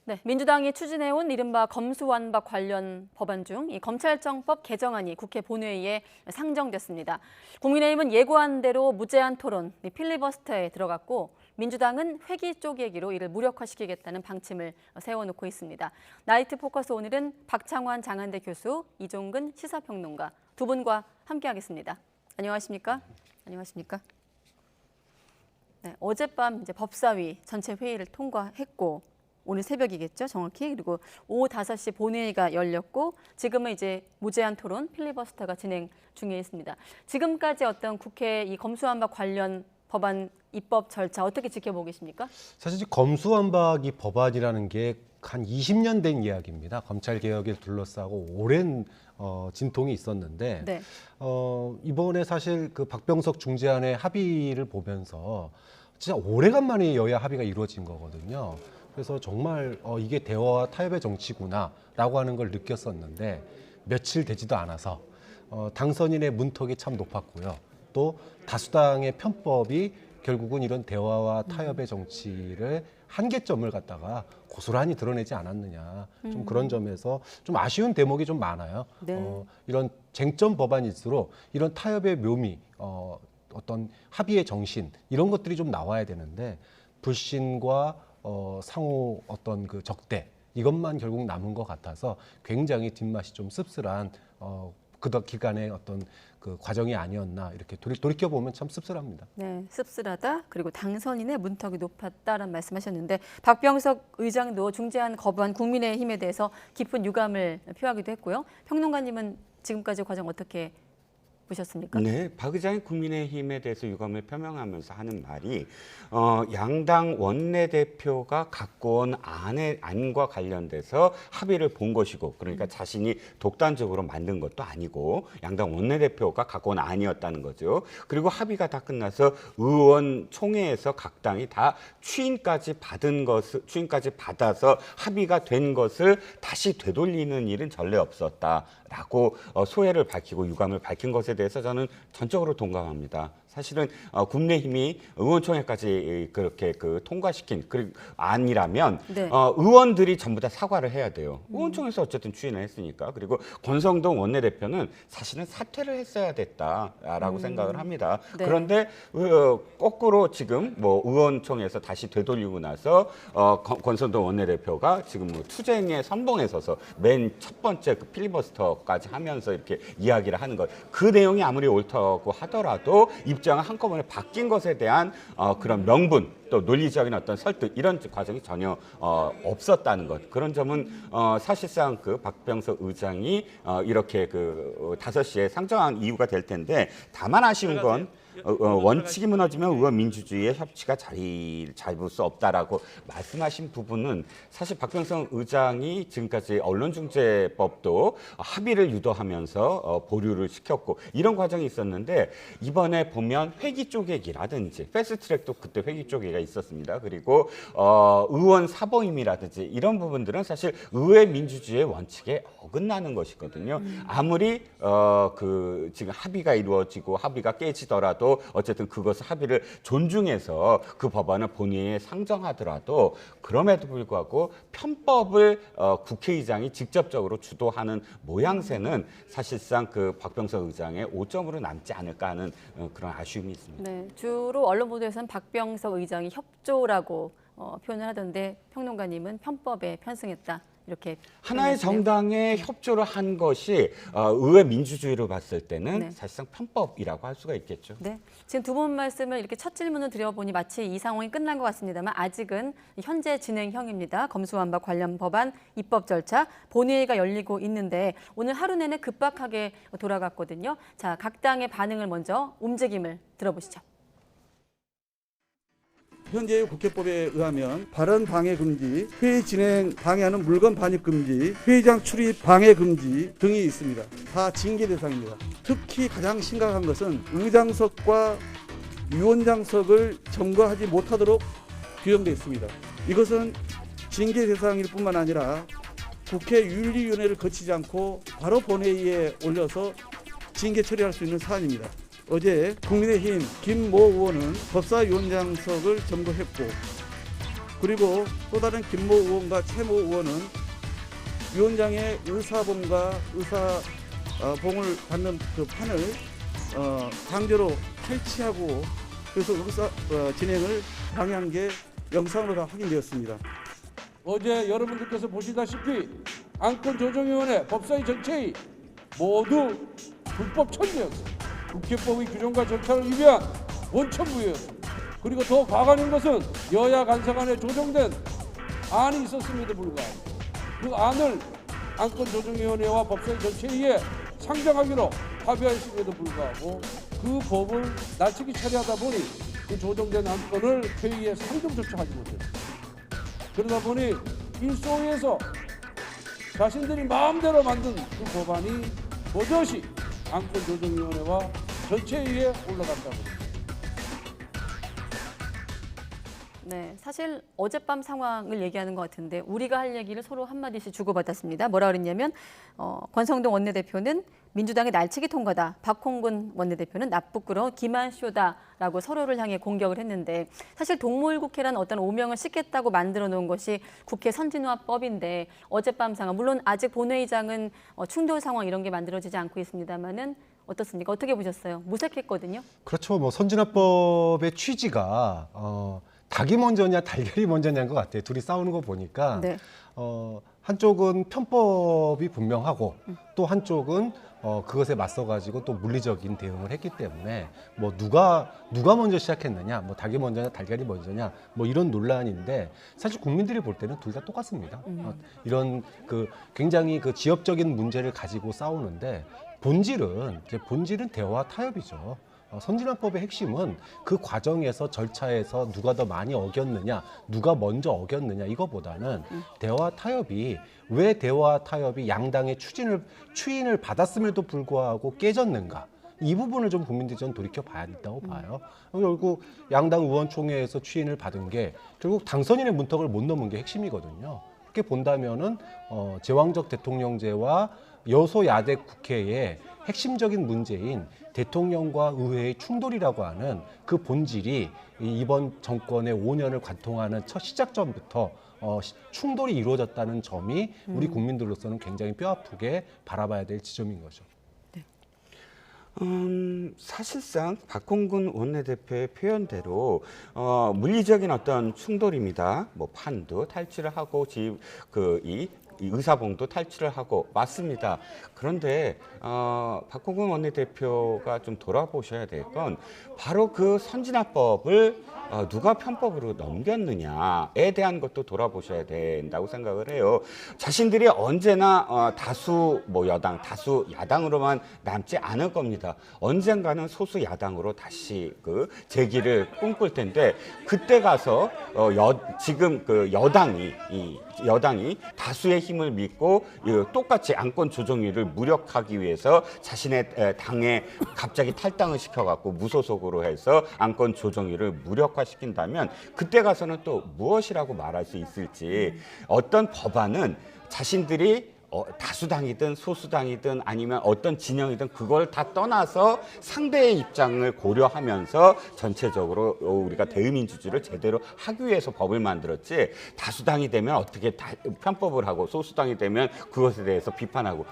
네, 민주당이 추진해온 이른바 검수완박 관련 법안 중 이 검찰청법 개정안이 국회 본회의에 상정됐습니다. 국민의힘은 예고한 대로 무제한 토론, 필리버스터에 들어갔고 민주당은 회기 쪼개기로 이를 무력화시키겠다는 방침을 세워놓고 있습니다. 나이트 포커스 오늘은 박창환 장한대 교수, 이종근 시사평론가 두 분과 함께하겠습니다. 안녕하십니까? 안녕하십니까? 네, 어젯밤 이제 법사위 전체 회의를 통과했고 오늘 새벽이겠죠, 정확히. 그리고 오후 5시 본회의가 열렸고 지금은 이제 무제한 토론, 필리버스터가 진행 중에 있습니다. 지금까지 어떤 국회 이 검수완박 관련 법안 입법 절차 어떻게 지켜보고 계십니까? 사실 검수완박이 법안이라는 게 한 20년 된 이야기입니다. 검찰 개혁을 둘러싸고 오랜 진통이 있었는데 네. 이번에 사실 그 박병석 중재안의 합의를 보면서 진짜 오래간만에 여야 합의가 이루어진 거거든요. 그래서 정말 이게 대화와 타협의 정치구나라고 하는 걸 느꼈었는데 며칠 되지도 않아서 당선인의 문턱이 참 높았고요. 또 다수당의 편법이 결국은 이런 대화와 타협의 정치를 한계점을 갖다가 고스란히 드러내지 않았느냐. 좀 그런 점에서 좀 아쉬운 대목이 좀 많아요. 네. 이런 쟁점 법안일수록 이런 타협의 묘미, 어떤 합의의 정신 이런 것들이 좀 나와야 되는데 불신과 상호 어떤 그 적대 이것만 결국 남은 것 같아서 굉장히 뒷맛이 좀 씁쓸한 그 기간의 어떤 그 과정이 아니었나 이렇게 돌이켜 보면 참 씁쓸합니다. 네, 씁쓸하다. 그리고 당선인의 문턱이 높았다라는 말씀하셨는데 박병석 의장도 중재안 거부한 국민의힘에 대해서 깊은 유감을 표하기도 했고요. 평론가님은 지금까지 과정 어떻게 보셨습니까? 네, 박 의장이 국민의힘에 대해서 유감을 표명하면서 하는 말이 양당 원내대표가 갖고 온 안과 관련돼서 합의를 본 것이고 그러니까 자신이 독단적으로 만든 것도 아니고 양당 원내대표가 갖고 온 안이었다는 거죠. 그리고 합의가 다 끝나서 의원총회에서 각 당이 다 추인까지 받아서 합의가 된 것을 다시 되돌리는 일은 전례 없었다라고 소회를 밝히고 유감을 밝힌 것에 대해서 저는 전적으로 동감합니다. 사실은 국민의힘이 의원총회까지 그렇게 통과시킨 안이라면 네. 의원들이 전부 다 사과를 해야 돼요. 의원총회에서 어쨌든 추인을 했으니까. 그리고 권성동 원내대표는 사실은 사퇴를 했어야 됐다라고 생각을 합니다. 네. 그런데 거꾸로 지금 뭐 의원총회에서 다시 되돌리고 나서 권성동 원내대표가 지금 뭐 투쟁의 선봉에 서서 맨 첫 번째 그 필리버스터까지 하면서 이렇게 이야기를 하는 것. 그 내용이 아무리 옳다고 하더라도 입장을 한꺼번에 바뀐 것에 대한 그런 명분 또 논리적인 어떤 설득 이런 과정이 전혀 없었다는 것. 그런 점은 사실상 그 박병석 의장이 이렇게 5시에 상정한 이유가 될 텐데 다만 아쉬운 건 원칙이 무너지면 의원 민주주의의 협치가 자리를 잡을 수 없다라고 말씀하신 부분은 사실 박병석 의장이 지금까지 언론중재법도 합의를 유도하면서 보류를 시켰고 이런 과정이 있었는데 이번에 보면 회기 쪼개기라든지 패스트트랙도 그때 회기 쪼개기가 있었습니다. 그리고 의원 사보임이라든지 이런 부분들은 사실 의회 민주주의의 원칙에 어긋나는 것이거든요. 아무리 지금 합의가 이루어지고 합의가 깨지더라도 어쨌든 그것을 합의를 존중해서 그 법안을 본회의에 상정하더라도 그럼에도 불구하고 편법을 국회의장이 직접적으로 주도하는 모양새는 사실상 그 박병석 의장의 오점으로 남지 않을까 하는 그런 아쉬움이 있습니다. 네, 주로 언론 보도에서는 박병석 의장이 협조라고 표현을 하던데 평론가님은 편법에 편승했다. 이렇게 하나의 표현하시네요. 정당에 협조를 한 것이 의회 민주주의로 봤을 때는 네. 사실상 편법이라고 할 수가 있겠죠. 네, 지금 두 분 말씀을 이렇게 첫 질문을 드려보니 마치 이 상황이 끝난 것 같습니다만 아직은 현재 진행형입니다. 검수완박 관련 법안 입법 절차 본회의가 열리고 있는데 오늘 하루 내내 급박하게 돌아갔거든요. 자, 각 당의 반응을 먼저 움직임을 들어보시죠. 현재의 국회법에 의하면 발언 방해 금지, 회의 진행 방해하는 물건 반입 금지, 회의장 출입 방해 금지 등이 있습니다. 다 징계 대상입니다. 특히 가장 심각한 것은 의장석과 위원장석을 점거하지 못하도록 규정되어 있습니다. 이것은 징계 대상일 뿐만 아니라 국회 윤리위원회를 거치지 않고 바로 본회의에 올려서 징계 처리할 수 있는 사안입니다. 어제 국민의힘 김모 의원은 법사위원장석을 점거했고 그리고 또 다른 김모 의원과 최모 의원은 위원장의 의사봉과 의사봉을 받는 그 판을 강제로 탈취하고 그래서 의사 진행을 방해한 게 영상으로 다 확인되었습니다. 어제 여러분들께서 보시다시피 안건조정위원회 법사위 전체의 모두 불법 천지였습니다. 국회법의 규정과 절차를 위배한 원천부였습니다. 그리고 더 과관인 것은 여야 간사간에 조정된 안이 있었음에도 불구하고 그 안을 안건조정위원회와 법사위 전체에 상정하기로 합의하였음에도 불구하고 그 법을 날치기 처리하다 보니 그 조정된 안건을 회의에 상정조차 하지 못했습니다. 그러다 보니 일소위에서 자신들이 마음대로 만든 그 법안이 버젓이 안건조정위원회와 전체회의에 올라간다고. 네, 사실 어젯밤 상황을 얘기하는 것 같은데 우리가 할 얘기를 서로 한마디씩 주고받았습니다. 뭐라 그랬냐면 권성동 원내대표는 민주당의 날치기 통과다. 박홍근 원내대표는 나쁘끄러 기만쇼다라고 서로를 향해 공격을 했는데 사실 동물국회란 어떤 오명을 씻겠다고 만들어 놓은 것이 국회 선진화법인데 어젯밤 상황, 물론 아직 본회의장은 충돌 상황 이런 게 만들어지지 않고 있습니다만은 어떻습니까? 어떻게 보셨어요? 무색했거든요. 그렇죠. 뭐 선진화법의 취지가 닭이 먼저냐 달걀이 먼저냐인 것 같아요. 둘이 싸우는 거 보니까 네. 한쪽은 편법이 분명하고 또 한쪽은 그것에 맞서 가지고 또 물리적인 대응을 했기 때문에 뭐 누가 먼저 시작했느냐, 뭐 닭이 먼저냐 달걀이 먼저냐 뭐 이런 논란인데 사실 국민들이 볼 때는 둘 다 똑같습니다. 이런 그 굉장히 그 지역적인 문제를 가지고 싸우는데 본질은 대화 타협이죠. 선진화법의 핵심은 그 과정에서 절차에서 누가 더 많이 어겼느냐, 누가 먼저 어겼느냐 이거보다는 대화 타협이 왜 대화 타협이 양당의 추인을 받았음에도 불구하고 깨졌는가? 이 부분을 좀 국민들이 좀 돌이켜 봐야 된다고 봐요. 결국 양당 의원총회에서 추인을 받은 게 결국 당선인의 문턱을 못 넘은 게 핵심이거든요. 그렇게 본다면은 제왕적 대통령제와 여소야대 국회의 핵심적인 문제인 대통령과 의회의 충돌이라고 하는 그 본질이 이번 정권의 5년을 관통하는 첫 시작점부터 충돌이 이루어졌다는 점이 우리 국민들로서는 굉장히 뼈아프게 바라봐야 될 지점인 거죠. 사실상 박홍근 원내대표의 표현대로 물리적인 어떤 충돌입니다. 뭐 판도 탈취를 하고 이 의사봉도 탈취를 하고 맞습니다. 그런데 박홍근 원내대표가 좀 돌아보셔야 될 건 바로 그 선진화법을 누가 편법으로 넘겼느냐에 대한 것도 돌아보셔야 된다고 생각을 해요. 자신들이 언제나 다수 여당, 다수 야당으로만 남지 않을 겁니다. 언젠가는 소수 야당으로 다시 그 재기를 꿈꿀 텐데 그때 가서 지금 그 여당이 다수의 힘을 믿고 똑같이 안건 조정위를 무력하기 위해서 자신의 당에 갑자기 탈당을 시켜갖고 무소속으로 해서 안건 조정위를 무력화시킨다면 그때 가서는 또 무엇이라고 말할 수 있을지 어떤 법안은 자신들이 다수당이든 소수당이든 아니면 어떤 진영이든 그걸 다 떠나서 상대의 입장을 고려하면서 전체적으로 우리가 대의민주주의를 제대로 하기 위해서 법을 만들었지 다수당이 되면 어떻게 편법을 하고 소수당이 되면 그것에 대해서 비판하고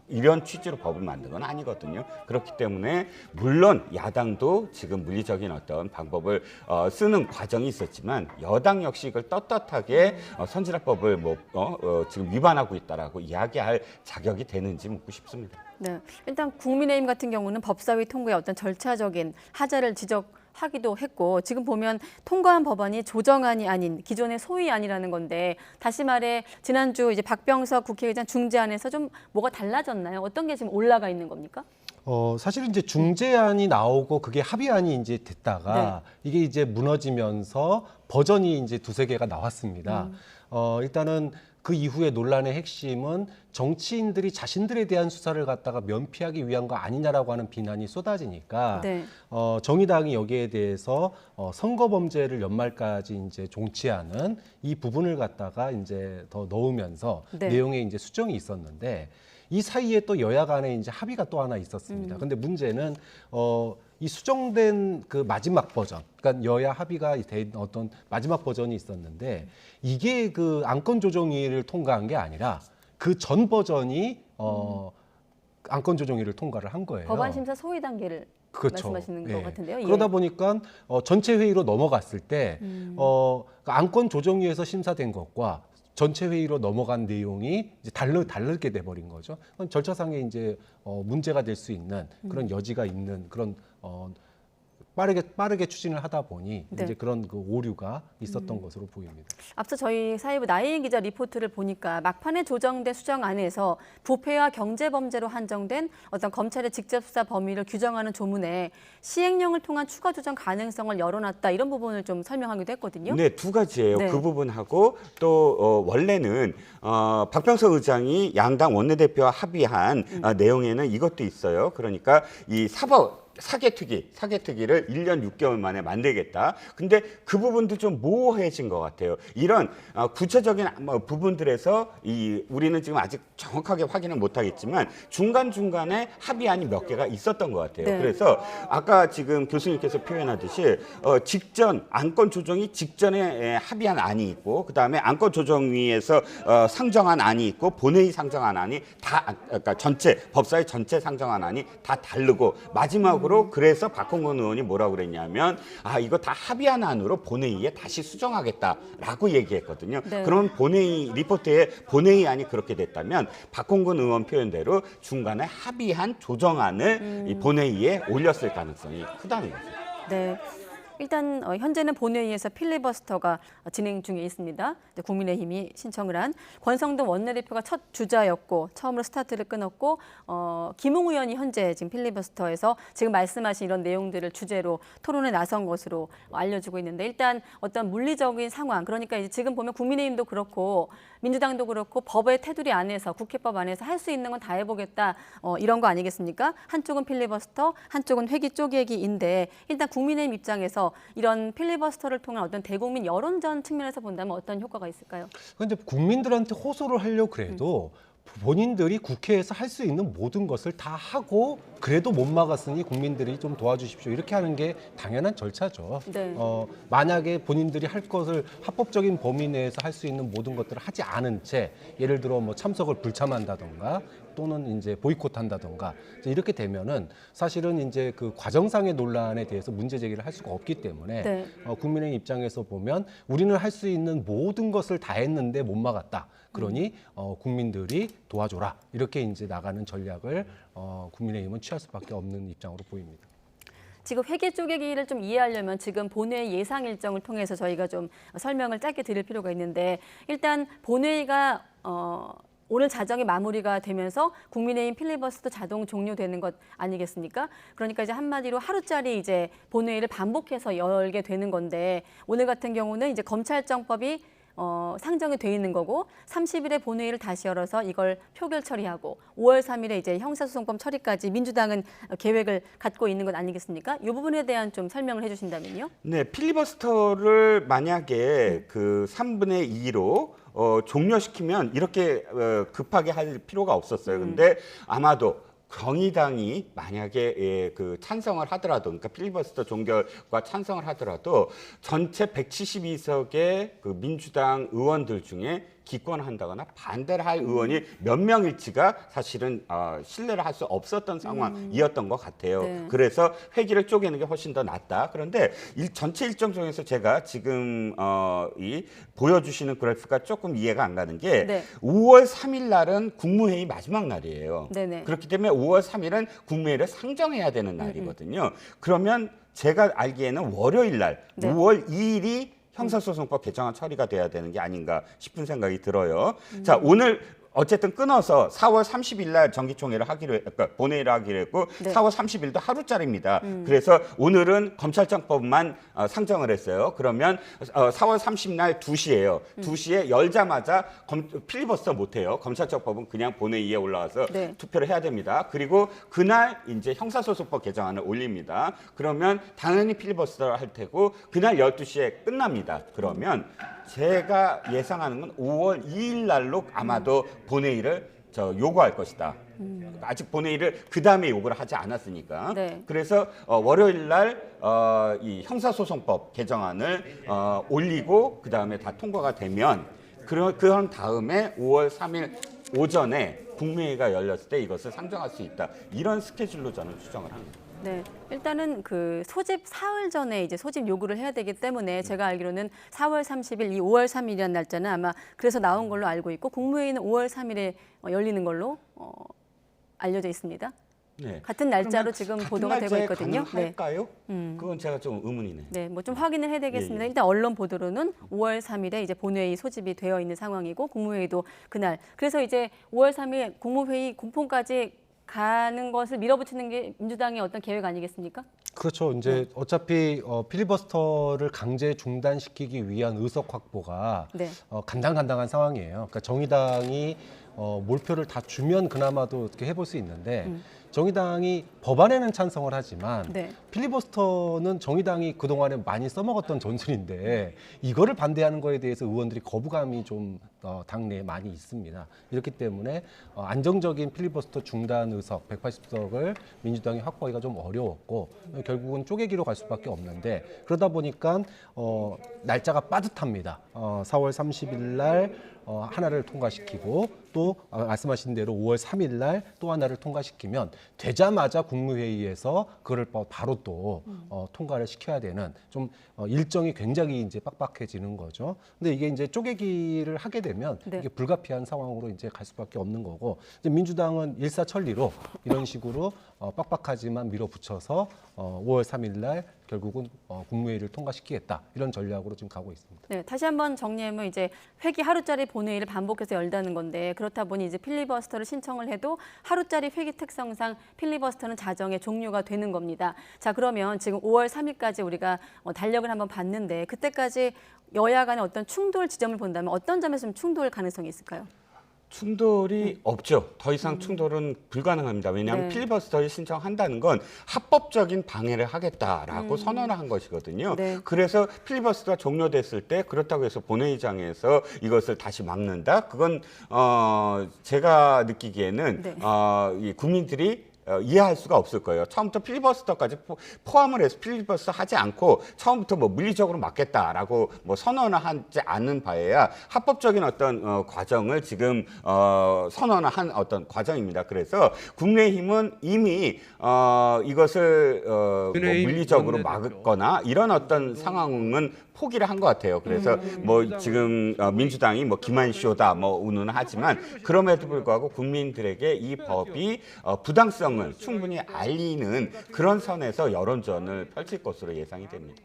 이런 취지로 법을 만든 건 아니거든요. 그렇기 때문에 물론 야당도 지금 물리적인 어떤 방법을 쓰는 과정이 있었지만 여당 역시 이걸 떳떳하게 선진화법을 지금 위반하고 있다라고 이야기할 자격이 되는지 묻고 싶습니다. 네, 일단 국민의힘 같은 경우는 법사위 통과의 어떤 절차적인 하자를 지적하기도 했고 지금 보면 통과한 법안이 조정안이 아닌 기존의 소위안이라는 건데 다시 말해 지난주 이제 박병석 국회의장 중재안에서 좀 뭐가 달라졌나요? 어떤 게 지금 올라가 있는 겁니까? 사실은 이제 중재안이 나오고 그게 합의안이 이제 됐다가 이게 이제 무너지면서 버전이 이제 두세 개가 나왔습니다. 일단은 그 이후에 논란의 핵심은 정치인들이 자신들에 대한 수사를 갖다가 면피하기 위한 거 아니냐라고 하는 비난이 쏟아지니까 정의당이 여기에 대해서 선거범죄를 연말까지 이제 종치하는 이 부분을 갖다가 이제 더 넣으면서 내용에 이제 수정이 있었는데 이 사이에 또 여야 간에 이제 합의가 또 하나 있었습니다. 근데 문제는 이 수정된 그 마지막 버전, 그러니까 여야 합의가 된 어떤 마지막 버전이 있었는데 이게 그 안건조정위를 통과한 게 아니라 그 전 버전이 안건조정위를 통과를 한 거예요. 법안 심사 소위 단계를 그렇죠. 말씀하시는 예. 것 같은데요. 예. 그러다 보니까 전체 회의로 넘어갔을 때 그 안건조정위에서 심사된 것과 전체 회의로 넘어간 내용이 이제 다르게 돼버린 거죠. 그건 절차상에 이제 문제가 될 수 있는 그런 여지가 있는 그런 빠르게 추진을 하다 보니 네. 이제 그런 그 오류가 있었던 것으로 보입니다. 앞서 저희 사회부 나혜인 기자 리포트를 보니까 막판에 조정된 수정안에서 부패와 경제범죄로 한정된 어떤 검찰의 직접 수사 범위를 규정하는 조문에 시행령을 통한 추가 조정 가능성을 열어놨다 이런 부분을 좀 설명하기도 했거든요. 네, 두 가지예요. 네. 그 부분하고 또 원래는 박병석 의장이 양당 원내대표와 합의한 내용에는 이것도 있어요. 그러니까 이 사개특위를 1년 6개월 만에 만들겠다. 근데 그 부분도 좀 모호해진 것 같아요. 이런 구체적인 부분들에서 우리는 지금 아직 정확하게 확인을 못하겠지만 중간중간에 합의안이 몇 개가 있었던 것 같아요. 네. 그래서 아까 지금 교수님께서 표현하듯이 직전 안건 조정이 직전에 합의한 안이 있고 그다음에 안건 조정위에서 상정한 안이 있고 본회의 상정한 안이 다 그러니까 법사위 전체 상정한 안이 다 다르고 마지막으로 그래서 박홍근 의원이 뭐라고 그랬냐면 이거 다 합의한 안으로 본회의에 다시 수정하겠다라고 얘기했거든요. 네. 그럼 본회의 리포트에 본회의 안이 그렇게 됐다면 박홍근 의원 표현대로 중간에 합의한 조정안을 이 본회의에 올렸을 가능성이 크다는 거죠. 네. 일단 현재는 본회의에서 필리버스터가 진행 중에 있습니다. 국민의힘이 신청을 한 권성동 원내대표가 첫 주자였고 처음으로 스타트를 끊었고 김웅 의원이 현재 지금 필리버스터에서 지금 말씀하신 이런 내용들을 주제로 토론에 나선 것으로 알려지고 있는데 일단 어떤 물리적인 상황 그러니까 이제 지금 보면 국민의힘도 그렇고 민주당도 그렇고 법의 테두리 안에서 국회법 안에서 할 수 있는 건 다 해보겠다 이런 거 아니겠습니까? 한쪽은 필리버스터, 한쪽은 회기 쪼개기인데 일단 국민의힘 입장에서 이런 필리버스터를 통한 어떤 대국민 여론전 측면에서 본다면 어떤 효과가 있을까요? 그런데 국민들한테 호소를 하려고 그래도 본인들이 국회에서 할 수 있는 모든 것을 다 하고 그래도 못 막았으니 국민들이 좀 도와주십시오. 이렇게 하는 게 당연한 절차죠. 네. 만약에 본인들이 할 것을 합법적인 범위 내에서 할 수 있는 모든 것들을 하지 않은 채 예를 들어 뭐 참석을 불참한다던가 또는 이제 보이콧한다던가 이렇게 되면은 사실은 이제 그 과정상의 논란에 대해서 문제 제기를 할 수가 없기 때문에 네. 국민의 입장에서 보면 우리는 할 수 있는 모든 것을 다 했는데 못 막았다. 그러니 국민들이 도와줘라 이렇게 이제 나가는 전략을 국민의힘은 취할 수밖에 없는 입장으로 보입니다. 지금 회계 쪼개기를 좀 이해하려면 지금 본회의 예상 일정을 통해서 저희가 좀 설명을 짧게 드릴 필요가 있는데 일단 본회의가 오늘 자정이 마무리가 되면서 국민의힘 필리버스터 자동 종료되는 것 아니겠습니까? 그러니까 이제 한마디로 하루짜리 이제 본회의를 반복해서 열게 되는 건데 오늘 같은 경우는 이제 검찰청법이 상정이 돼 있는 거고 30일에 본회의를 다시 열어서 이걸 표결 처리하고 5월 3일에 이제 형사소송법 처리까지 민주당은 계획을 갖고 있는 것 아니겠습니까? 이 부분에 대한 좀 설명을 해주신다면요. 네, 필리버스터를 만약에 그 3분의 2로 종료시키면 이렇게 급하게 할 필요가 없었어요. 근데 아마도 정의당이 만약에 그 찬성을 하더라도, 그러니까 필리버스터 종결과 찬성을 하더라도 전체 172석의 그 민주당 의원들 중에 기권한다거나 반대를 할 의원이 몇 명일지가 사실은 신뢰를 할 수 없었던 상황이었던 것 같아요. 네. 그래서 회기를 쪼개는 게 훨씬 더 낫다. 그런데 전체 일정 중에서 제가 지금 이 보여주시는 그래프가 조금 이해가 안 가는 게 네. 5월 3일 날은 국무회의 마지막 날이에요. 네네. 그렇기 때문에 5월 3일은 국무회의를 상정해야 되는 날이거든요. 그러면 제가 알기에는 월요일 날 네. 5월 2일이 형사소송법 개정안 처리가 돼야 되는 게 아닌가 싶은 생각이 들어요. 자, 오늘 어쨌든 끊어서 4월 30일 날 정기총회를 그러니까 본회의를 하기로 했고 네. 4월 30일도 하루짜리입니다. 그래서 오늘은 검찰청법만 상정을 했어요. 그러면 4월 30일 날 2시예요. 2시에 열자마자 필리버스터 못 해요. 검찰청법은 그냥 본회의에 올라와서 네. 투표를 해야 됩니다. 그리고 그날 이제 형사소송법 개정안을 올립니다. 그러면 당연히 필리버스터를 할 테고 그날 12시에 끝납니다. 그러면 제가 예상하는 건 5월 2일 날로 아마도 본회의를 요구할 것이다. 아직 본회의를 그 다음에 요구를 하지 않았으니까. 네. 그래서 월요일 날 이 형사소송법 개정안을 올리고 그 다음에 다 통과가 되면 그런 다음에 5월 3일 오전에 국무회의가 열렸을 때 이것을 상정할 수 있다. 이런 스케줄로 저는 추정을 합니다. 네, 일단은 그 소집 사흘 전에 이제 소집 요구를 해야 되기 때문에 제가 알기로는 4월 30일, 이 5월 3일이라는 날짜는 아마 그래서 나온 걸로 알고 있고 국무회의는 5월 3일에 열리는 걸로 알려져 있습니다. 네. 같은 날짜로 그러면 지금 같은 보도가 되고 날짜에 있거든요. 네. 가능할까요? 그건 제가 좀 의문이네요. 네, 뭐 좀 확인을 해야 되겠습니다. 예, 예. 일단 언론 보도로는 5월 3일에 이제 본회의 소집이 되어 있는 상황이고 국무회의도 그날. 그래서 이제 5월 3일 국무회의 공포까지 가는 것을 밀어붙이는 게 민주당의 어떤 계획 아니겠습니까? 그렇죠. 이제 어차피 필리버스터를 강제 중단시키기 위한 의석 확보가 네. 간당간당한 상황이에요. 그러니까 정의당이 몰표를 다 주면 그나마도 어떻게 해볼 수 있는데 정의당이 법안에는 찬성을 하지만 네. 필리버스터는 정의당이 그동안에 많이 써먹었던 전술인데 이거를 반대하는 거에 대해서 의원들이 거부감이 좀 당내에 많이 있습니다. 이렇기 때문에 안정적인 필리버스터 중단 의석 180석을 민주당이 확보하기가 좀 어려웠고 결국은 쪼개기로 갈 수밖에 없는데 그러다 보니까 날짜가 빠듯합니다. 4월 30일 날 하나를 통과시키고 또 말씀하신 대로 5월 3일 날 또 하나를 통과시키면 되자마자 국무회의에서 그걸 바로 또 통과를 시켜야 되는 좀 일정이 굉장히 이제 빡빡해지는 거죠. 근데 이게 이제 쪼개기를 하게 되면 네. 이게 불가피한 상황으로 이제 갈 수밖에 없는 거고 이제 민주당은 일사천리로 이런 식으로 빡빡하지만 밀어붙여서 5월 3일 날 결국은 국무회의를 통과시키겠다 이런 전략으로 지금 가고 있습니다. 네, 다시 한번 정리하면 이제 회기 하루짜리 본회의를 반복해서 열다는 건데 그렇다 보니 이제 필리버스터를 신청을 해도 하루짜리 회기 특성상 필리버스터는 자정에 종료가 되는 겁니다. 자, 그러면 지금 5월 3일까지 우리가 달력을 한번 봤는데 그때까지 여야 간의 어떤 충돌 지점을 본다면 어떤 점에서 좀 충돌 가능성이 있을까요? 충돌이 없죠. 더 이상 충돌은 불가능합니다. 왜냐하면 네. 필리버스터를 신청한다는 건 합법적인 방해를 하겠다라고 선언을 한 것이거든요. 네. 그래서 필리버스터가 종료됐을 때 그렇다고 해서 본회의장에서 이것을 다시 막는다? 그건 제가 느끼기에는 네. 이 국민들이 이해할 수가 없을 거예요. 처음부터 필리버스터까지 포함을 해서 필리버스터 하지 않고 처음부터 뭐 물리적으로 막겠다라고 뭐 선언을 하지 않는 바에야 합법적인 어떤 과정을 지금 선언을 한 어떤 과정입니다. 그래서 국민의힘은 이미 이것을 뭐 물리적으로 막거나 이런 어떤 상황은 포기를 한 것 같아요. 그래서 뭐 지금 민주당이 뭐 기만쇼다 뭐 우는 하지만 그럼에도 불구하고 국민들에게 이 법이 부당성을 충분히 알리는 그런 선에서 여론전을 펼칠 것으로 예상이 됩니다.